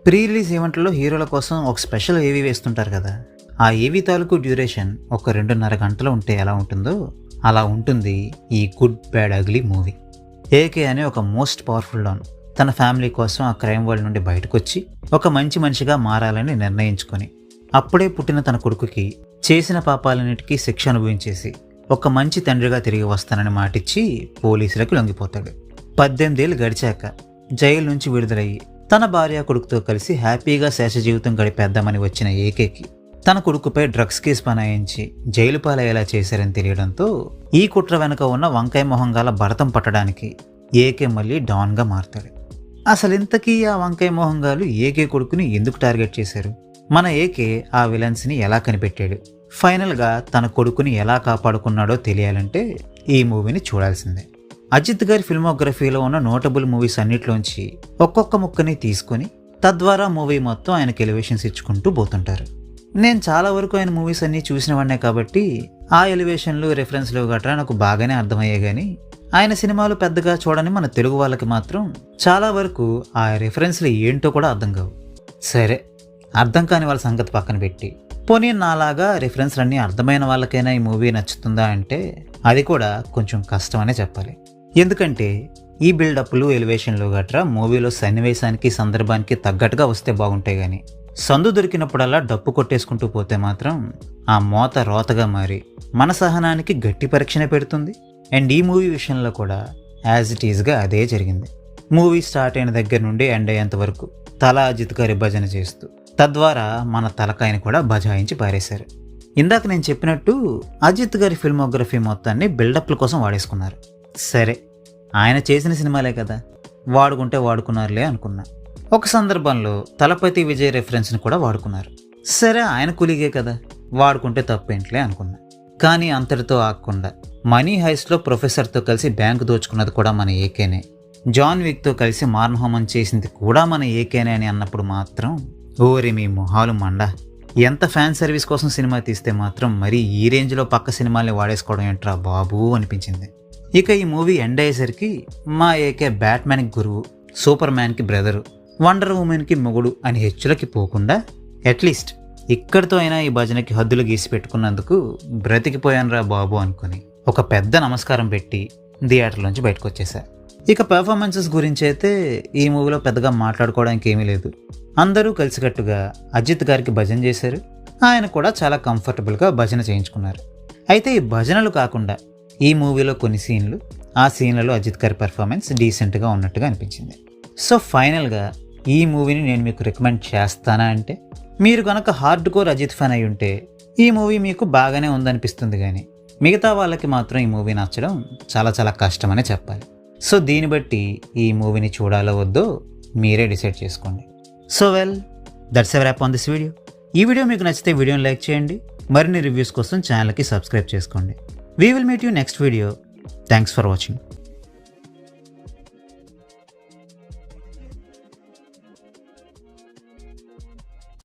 Pre release ఈవెంట్లలో హీరోల కోసం ఒక స్పెషల్ ఏవీ వేస్తుంటారు కదా. ఆ ఏవీ తాలూకు డ్యూరేషన్ ఒక 2.5 గంటలు ఉంటే ఎలా ఉంటుందో అలా ఉంటుంది ఈ good bad ugly movie. AK అనే ఒక మోస్ట్ పవర్ఫుల్ డాన్ తన ఫ్యామిలీ కోసం ఆ క్రైమ్ వరల్డ్ నుండి బయటకు వచ్చి ఒక మంచి మనిషిగా మారాలని నిర్ణయించుకొని అప్పుడే పుట్టిన తన కొడుకుకి చేసిన పాపాలన్నిటికీ శిక్ష అనుభవించేసి ఒక మంచి తండ్రిగా తిరిగి వస్తానని మాటిచ్చి పోలీసులకు లొంగిపోతాడు. 18 ఏళ్ళు గడిచాక జైలు నుంచి విడుదలయ్యి తన భార్య కొడుకుతో కలిసి హ్యాపీగా శేష జీవితం గడిపేద్దామని వచ్చిన ఏకేకి తన కొడుకుపై డ్రగ్స్ కేసు పనాయించి జైలు పాలయ్యేలా చేశారని తెలియడంతో ఈ కుట్ర వెనుక ఉన్న వంకాయ మొహంగాల భరతం పట్టడానికి ఏకే మళ్ళీ డాన్గా మారతాడు. అసలు ఇంతకీ ఆ వంకాయ మొహంగాలు ఏకే కొడుకుని ఎందుకు టార్గెట్ చేశారు? మన ఏకే ఆ విలన్స్ని ఎలా కనిపెట్టాడు? ఫైనల్గా తన కొడుకుని ఎలా కాపాడుకున్నాడో తెలియాలంటే ఈ మూవీని చూడాల్సిందే. అజిత్ గారి ఫిల్మోగ్రఫీలో ఉన్న నోటబుల్ మూవీస్ అన్నిట్లోంచి ఒక్కొక్క ముక్కని తీసుకొని తద్వారా మూవీ మొత్తం ఆయనకి ఎలివేషన్స్ ఇచ్చుకుంటూ పోతుంటారు. నేను చాలా వరకు ఆయన మూవీస్ అన్నీ చూసినవాడినే కాబట్టి ఆ ఎలివేషన్లు రెఫరెన్స్లు గట్రా నాకు బాగానే అర్థమయ్యాయి. కానీ ఆయన సినిమాలు పెద్దగా చూడని మన తెలుగు వాళ్ళకి మాత్రం చాలా వరకు ఆ రెఫరెన్స్లు ఏంటో కూడా అర్థం కావు. సరే, అర్థం కాని వాళ్ళ సంగతి పక్కన పెట్టి పోనీ నాలాగా రెఫరెన్స్లన్నీ అర్థమైన వాళ్ళకైనా ఈ మూవీ నచ్చుతుందా అంటే అది కూడా కొంచెం కష్టమనే చెప్పాలి. ఎందుకంటే ఈ బిల్డప్లు ఎలివేషన్లు గట్రా మూవీలో సన్నివేశానికి సందర్భానికి తగ్గట్టుగా వస్తే బాగుంటాయి. కానీ సందు దొరికినప్పుడల్లా డప్పు కొట్టేసుకుంటూ పోతే మాత్రం ఆ మోత రోతగా మారి మన సహనానికి గట్టి పరీక్షనే పెడుతుంది. అండ్ ఈ మూవీ విషయంలో కూడా యాజ్ ఇట్ ఈజ్గా అదే జరిగింది. మూవీ స్టార్ట్ అయిన దగ్గర నుండి ఎండ్ అయ్యేంత వరకు తల అజిత్ గారి భజన చేస్తూ తద్వారా మన తలకాయని కూడా బజాయించి పారేశారు. ఇందాక నేను చెప్పినట్టు అజిత్ గారి ఫిల్మోగ్రఫీ మొత్తాన్ని బిల్డప్ల కోసం వాడేసుకున్నారు. సరే, ఆయన చేసిన సినిమాలే కదా, వాడుకుంటే వాడుకున్నారులే అనుకున్నా. ఒక సందర్భంలో తలపతి విజయ్ రెఫరెన్స్ని కూడా వాడుకున్నారు. సరే, ఆయన కూలీగే కదా, వాడుకుంటే తప్పేంట్లే అనుకున్నా. కానీ అంతటితో ఆగకుండా మనీ హైస్ట్లో ప్రొఫెసర్తో కలిసి బ్యాంకు దోచుకున్నది కూడా మన ఏకేనే, జాన్ విక్తో కలిసి మారణహోమం చేసింది కూడా మన ఏకేనే అని అన్నప్పుడు మాత్రం ఓరి మీ మొహాలు మండ. ఎంత ఫ్యాన్ సర్వీస్ కోసం సినిమా తీస్తే మాత్రం మరీ ఈ రేంజ్లో పక్క సినిమాల్ని వాడేసుకోవడం ఏంట్రా బాబు అనిపించింది. ఇక ఈ మూవీ ఎండ్ అయ్యేసరికి మా ఏకే బ్యాట్మ్యాన్కి గురువు, సూపర్ మ్యాన్కి బ్రదరు, వండర్ ఉమెన్కి మొగుడు అని హెచ్చులకి పోకుండా అట్లీస్ట్ ఇక్కడితో అయినా ఈ భజనకి హద్దులు గీసి పెట్టుకున్నందుకు బ్రతికిపోయానురా బాబు అనుకుని ఒక పెద్ద నమస్కారం పెట్టి థియేటర్లోంచి బయటకు వచ్చేసా. ఇక పెర్ఫార్మెన్సెస్ గురించి అయితే ఈ మూవీలో పెద్దగా మాట్లాడుకోవడానికి ఏమీ లేదు. అందరూ కలిసికట్టుగా అజిత్ గారికి భజన చేశారు. ఆయన కూడా చాలా కంఫర్టబుల్గా భజన చేయించుకున్నారు. అయితే ఈ భజనలు కాకుండా ఈ మూవీలో కొన్ని సీన్లు, ఆ సీన్లలో అజిత్ గారి పెర్ఫార్మెన్స్ డీసెంట్గా ఉన్నట్టుగా అనిపించింది. సో ఫైనల్గా ఈ మూవీని నేను మీకు రికమెండ్ చేస్తానా అంటే మీరు కనుక హార్డ్ కోర్ అజిత్ ఫ్యాన్ అయి ఉంటే ఈ మూవీ మీకు బాగానే ఉందనిపిస్తుంది. కానీ మిగతా వాళ్ళకి మాత్రం ఈ మూవీ నచ్చడం చాలా చాలా కష్టమనే చెప్పాలి. సో దీన్ని బట్టి ఈ మూవీని చూడాలో వద్దో మీరే డిసైడ్ చేసుకోండి. So well, that's a wrap on this video. ఈ వీడియో మీకు నచ్చితే వీడియోని లైక్ చేయండి. మరిన్ని రివ్యూస్ కోసం ఛానల్కి సబ్స్క్రైబ్ చేసుకోండి. We will meet you next video. Thanks for watching.